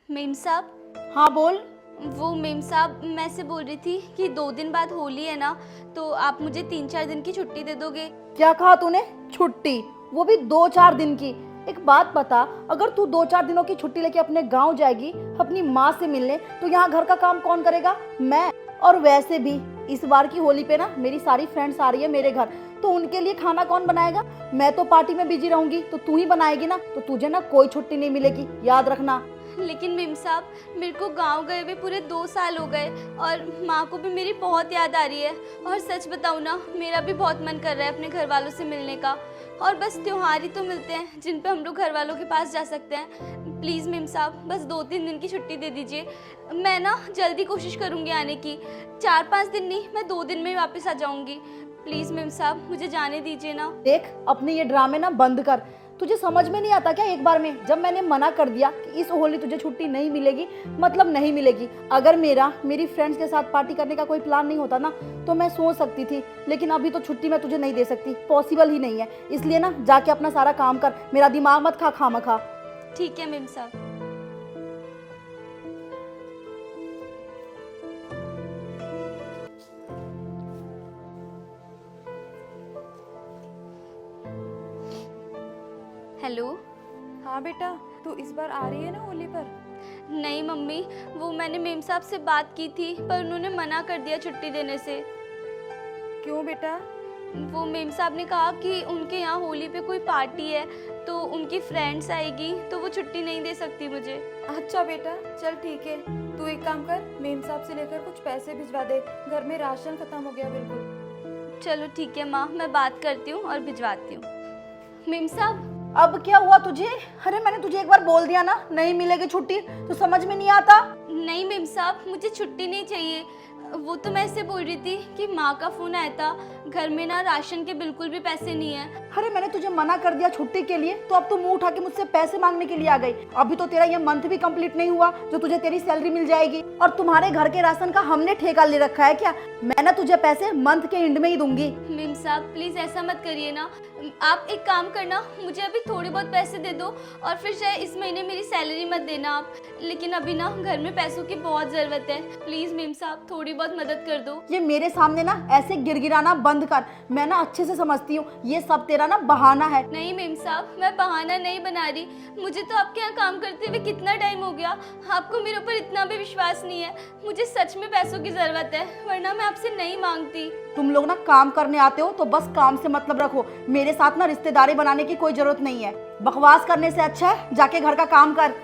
Ma'am साहब, हाँ बोल। वो मेम साहब मैं से बोल रही थी कि 2 दिन बाद होली है ना, तो आप मुझे 3-4 दिन की छुट्टी दे दोगे? क्या कहा तूने? छुट्टी? वो भी 2-4 दिन की? एक बात बता, अगर तू 2-4 दिनों की छुट्टी लेके अपने गांव जाएगी अपनी माँ से मिलने, तो यहाँ घर का काम कौन करेगा? मैं। और वैसे भी इस बार की होली पे ना मेरी सारी फ्रेंड्स आ रही है मेरे घर, तो उनके लिए खाना कौन बनाएगा? मैं तो पार्टी में बिजी रहूंगी, तो तू ही बनाएगी ना, तो तुझे ना कोई छुट्टी नहीं मिलेगी, याद रखना। लेकिन मेम साहब, मेरे को गांव गए हुए पूरे 2 साल हो गए और माँ को भी मेरी बहुत याद आ रही है। और सच बताऊँ ना, मेरा भी बहुत मन कर रहा है अपने घर वालों से मिलने का। और बस त्योहार ही तो मिलते हैं जिन पे हम लोग घर वालों के पास जा सकते हैं। प्लीज़ मेम साहब, बस 2-3 दिन की छुट्टी दे दीजिए। मैं ना जल्दी कोशिश करूँगी आने की। 4-5 दिन नहीं, मैं 2 दिन में ही वापस आ जाऊँगी। प्लीज़ मेम साहब, मुझे जाने दीजिए ना। देख, अपने ये ड्रामे ना बंद कर। तुझे समझ में नहीं आता क्या? एक बार में जब मैंने मना कर दिया कि इस होली तुझे छुट्टी नहीं मिलेगी, मतलब नहीं मिलेगी। अगर मेरी फ्रेंड्स के साथ पार्टी करने का कोई प्लान नहीं होता ना, तो मैं सोच सकती थी, लेकिन अभी तो छुट्टी मैं तुझे नहीं दे सकती, पॉसिबल ही नहीं है। इसलिए ना जाके अपना सारा काम कर, मेरा दिमाग मत खा खामखा। ठीक है मेम साहब। हेलो। हाँ बेटा, तू इस बार आ रही है ना होली पर? नहीं मम्मी, वो मैंने मेम साहब से बात की थी, पर उन्होंने मना कर दिया छुट्टी देने से। क्यों बेटा? वो मेम साहब ने कहा कि उनके यहाँ होली पे कोई पार्टी है, तो उनकी फ्रेंड्स आएगी, तो वो छुट्टी नहीं दे सकती मुझे। अच्छा बेटा, चल ठीक है, तू एक काम कर, मेम साहब से लेकर कुछ पैसे भिजवा दे, घर में राशन खत्म हो गया बिल्कुल। चलो ठीक है माँ, मैं बात करती हूँ और भिजवाती हूँ। मेम साहब। अब क्या हुआ तुझे? अरे मैंने तुझे एक बार बोल दिया ना, नहीं मिलेगी छुट्टी, तो समझ में नहीं आता? नहीं मेम साहब, मुझे छुट्टी नहीं चाहिए। वो तो मैं ऐसे बोल रही थी कि माँ का फ़ोन आया था, घर में ना राशन के बिल्कुल भी पैसे नहीं है। अरे मैंने तुझे मना कर दिया छुट्टी के लिए, तो अब तू मुंह उठा के मुझसे पैसे मांगने के लिए आ गई। अभी तो तेरा ये मंथ भी कंप्लीट नहीं हुआ जो तुझे तेरी सैलरी मिल जाएगी। और तुम्हारे घर के राशन का हमने ठेका ले रखा है क्या? मैं ना तुझे पैसे मंथ के एंड में ही दूंगी। मेम साहब प्लीज़ ऐसा मत करिए ना। आप एक काम करना, मुझे अभी थोड़े बहुत पैसे दे दो और फिर चाहे इस महीने मेरी सैलरी मत देना आप। लेकिन अभी ना घर में पैसों की बहुत ज़रूरत है। प्लीज़ मेम साहब थोड़ी बहुत मदद कर दो। ये मेरे सामने ना ऐसे गिरगिराना बंद कर। मैं ना अच्छे से समझती हूँ, ये सब तेरा ना बहाना है। नहीं मेम साहब, मैं बहाना नहीं बना रही। मुझे तो आपके यहाँ काम करते हुए कितना टाइम हो गया, आपको मेरे ऊपर इतना भी विश्वास नहीं है। मुझे सच में पैसों की ज़रूरत है, वरना मैं आपसे नहीं मांगती। तुम लोग ना काम करने आते हो तो बस काम से मतलब रखो। मेरे साथ ना रिश्तेदारी बनाने की कोई जरूरत नहीं है। बकवास करने से अच्छा है जाके घर का काम कर।